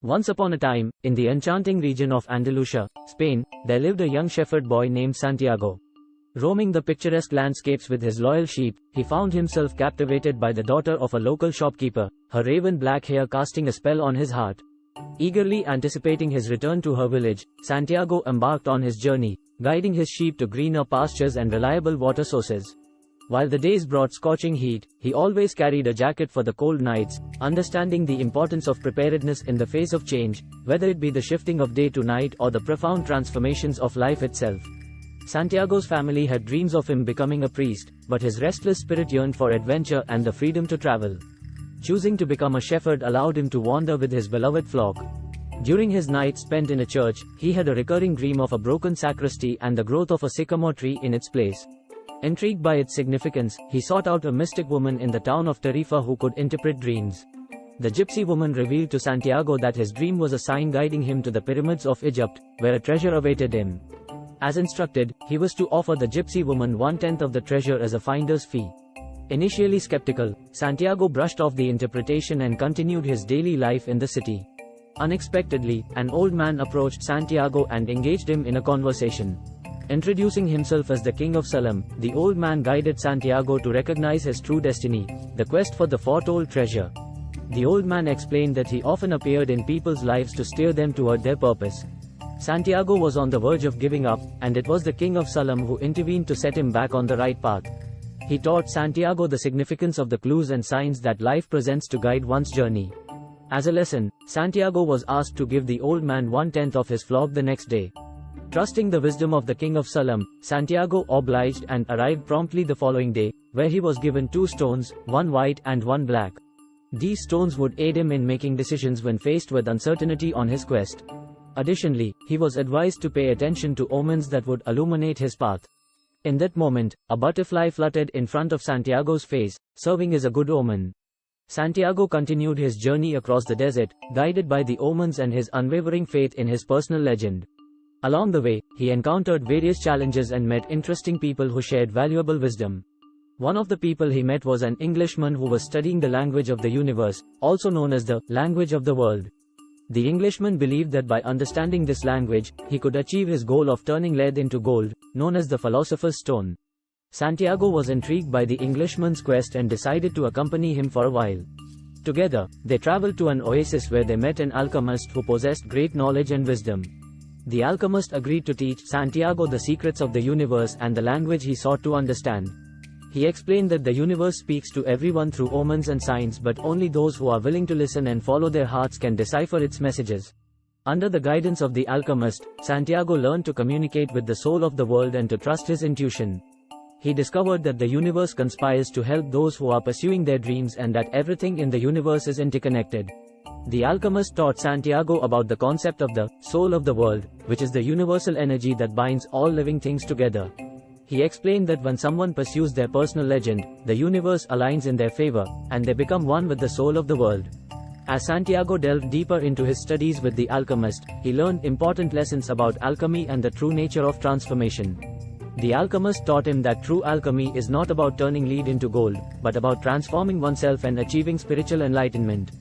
Once upon a time, in the enchanting region of Andalusia, Spain, there lived a young shepherd boy named Santiago. Roaming the picturesque landscapes with his loyal sheep, he found himself captivated by the daughter of a local shopkeeper, her raven black hair casting a spell on his heart. Eagerly anticipating his return to her village, Santiago embarked on his journey, guiding his sheep to greener pastures and reliable water sources. While the days brought scorching heat, he always carried a jacket for the cold nights, understanding the importance of preparedness in the face of change, whether it be the shifting of day to night or the profound transformations of life itself. Santiago's family had dreams of him becoming a priest, but his restless spirit yearned for adventure and the freedom to travel. Choosing to become a shepherd allowed him to wander with his beloved flock. During his nights spent in a church, he had a recurring dream of a broken sacristy and the growth of a sycamore tree in its place. Intrigued by its significance, he sought out a mystic woman in the town of Tarifa who could interpret dreams. The gypsy woman revealed to Santiago that his dream was a sign guiding him to the pyramids of Egypt, where a treasure awaited him. As instructed, he was to offer the gypsy woman 1/10 of the treasure as a finder's fee. Initially skeptical, Santiago brushed off the interpretation and continued his daily life in the city. Unexpectedly, an old man approached Santiago and engaged him in a conversation. Introducing himself as the King of Salem, the old man guided Santiago to recognize his true destiny, the quest for the foretold treasure. The old man explained that he often appeared in people's lives to steer them toward their purpose. Santiago was on the verge of giving up, and it was the King of Salem who intervened to set him back on the right path. He taught Santiago the significance of the clues and signs that life presents to guide one's journey. As a lesson, Santiago was asked to give the old man 1/10 of his flock the next day. Trusting the wisdom of the King of Salem, Santiago obliged and arrived promptly the following day, where he was given 2 stones, one white and one black. These stones would aid him in making decisions when faced with uncertainty on his quest. Additionally, he was advised to pay attention to omens that would illuminate his path. In that moment, a butterfly fluttered in front of Santiago's face, serving as a good omen. Santiago continued his journey across the desert, guided by the omens and his unwavering faith in his personal legend. Along the way, he encountered various challenges and met interesting people who shared valuable wisdom. One of the people he met was an Englishman who was studying the language of the universe, also known as the language of the world. The Englishman believed that by understanding this language, he could achieve his goal of turning lead into gold, known as the Philosopher's Stone. Santiago was intrigued by the Englishman's quest and decided to accompany him for a while. Together, they traveled to an oasis where they met an alchemist who possessed great knowledge and wisdom. The alchemist agreed to teach Santiago the secrets of the universe and the language he sought to understand. He explained that the universe speaks to everyone through omens and signs, but only those who are willing to listen and follow their hearts can decipher its messages. Under the guidance of the alchemist, Santiago learned to communicate with the soul of the world and to trust his intuition. He discovered that the universe conspires to help those who are pursuing their dreams and that everything in the universe is interconnected. The alchemist taught Santiago about the concept of the soul of the world, which is the universal energy that binds all living things together. He explained that when someone pursues their personal legend, the universe aligns in their favor, and they become one with the soul of the world. As Santiago delved deeper into his studies with the alchemist, he learned important lessons about alchemy and the true nature of transformation. The alchemist taught him that true alchemy is not about turning lead into gold, but about transforming oneself and achieving spiritual enlightenment.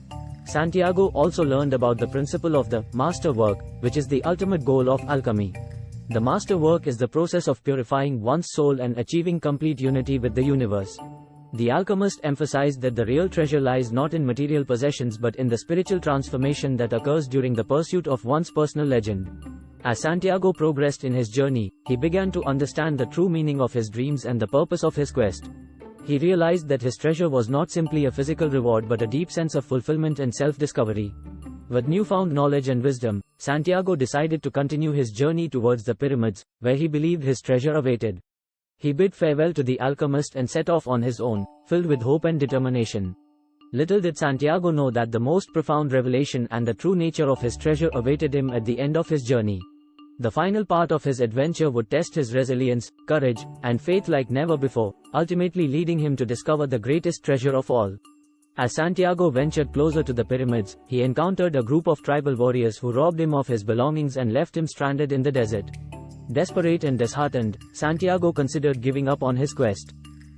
Santiago also learned about the principle of the master work, which is the ultimate goal of alchemy. The master work is the process of purifying one's soul and achieving complete unity with the universe. The alchemist emphasized that the real treasure lies not in material possessions but in the spiritual transformation that occurs during the pursuit of one's personal legend. As Santiago progressed in his journey, he began to understand the true meaning of his dreams and the purpose of his quest. He realized that his treasure was not simply a physical reward but a deep sense of fulfillment and self-discovery. With newfound knowledge and wisdom, Santiago decided to continue his journey towards the pyramids, where he believed his treasure awaited. He bid farewell to the alchemist and set off on his own, filled with hope and determination. Little did Santiago know that the most profound revelation and the true nature of his treasure awaited him at the end of his journey. The final part of his adventure would test his resilience, courage, and faith like never before, ultimately leading him to discover the greatest treasure of all. As Santiago ventured closer to the pyramids, he encountered a group of tribal warriors who robbed him of his belongings and left him stranded in the desert. Desperate and disheartened, Santiago considered giving up on his quest.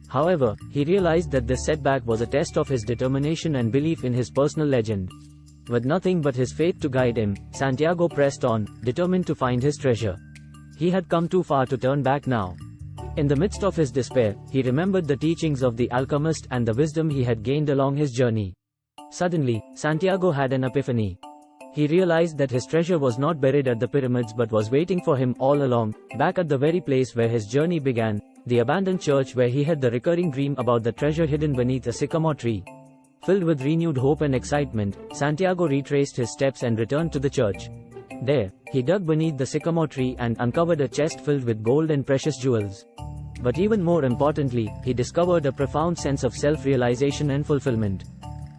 However, he realized that this setback was a test of his determination and belief in his personal legend. With nothing but his faith to guide him, Santiago pressed on, determined to find his treasure. He had come too far to turn back now. In the midst of his despair, he remembered the teachings of the alchemist and the wisdom he had gained along his journey. Suddenly, Santiago had an epiphany. He realized that his treasure was not buried at the pyramids but was waiting for him all along, back at the very place where his journey began, the abandoned church where he had the recurring dream about the treasure hidden beneath a sycamore tree. Filled with renewed hope and excitement, Santiago retraced his steps and returned to the church. There, he dug beneath the sycamore tree and uncovered a chest filled with gold and precious jewels. But even more importantly, he discovered a profound sense of self-realization and fulfillment.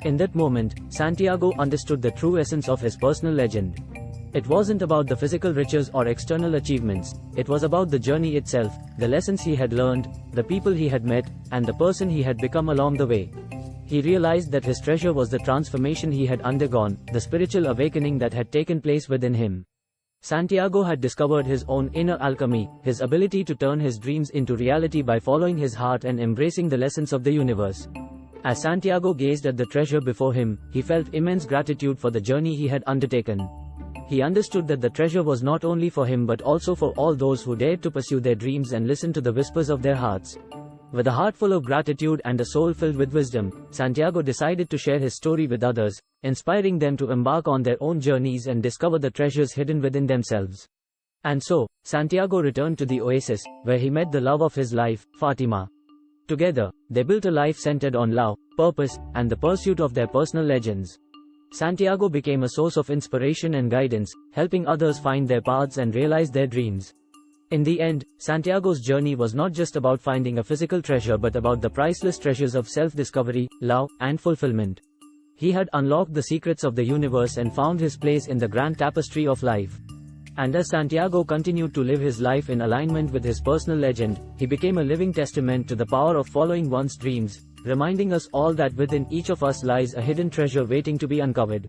In that moment, Santiago understood the true essence of his personal legend. It wasn't about the physical riches or external achievements, it was about the journey itself, the lessons he had learned, the people he had met, and the person he had become along the way. He realized that his treasure was the transformation he had undergone, the spiritual awakening that had taken place within him. Santiago had discovered his own inner alchemy, his ability to turn his dreams into reality by following his heart and embracing the lessons of the universe. As Santiago gazed at the treasure before him, he felt immense gratitude for the journey he had undertaken. He understood that the treasure was not only for him but also for all those who dared to pursue their dreams and listen to the whispers of their hearts. With a heart full of gratitude and a soul filled with wisdom, Santiago decided to share his story with others, inspiring them to embark on their own journeys and discover the treasures hidden within themselves. And so, Santiago returned to the oasis, where he met the love of his life, Fatima. Together, they built a life centered on love, purpose, and the pursuit of their personal legends. Santiago became a source of inspiration and guidance, helping others find their paths and realize their dreams. In the end, Santiago's journey was not just about finding a physical treasure but about the priceless treasures of self-discovery, love, and fulfillment. He had unlocked the secrets of the universe and found his place in the grand tapestry of life. And as Santiago continued to live his life in alignment with his personal legend, he became a living testament to the power of following one's dreams, reminding us all that within each of us lies a hidden treasure waiting to be uncovered.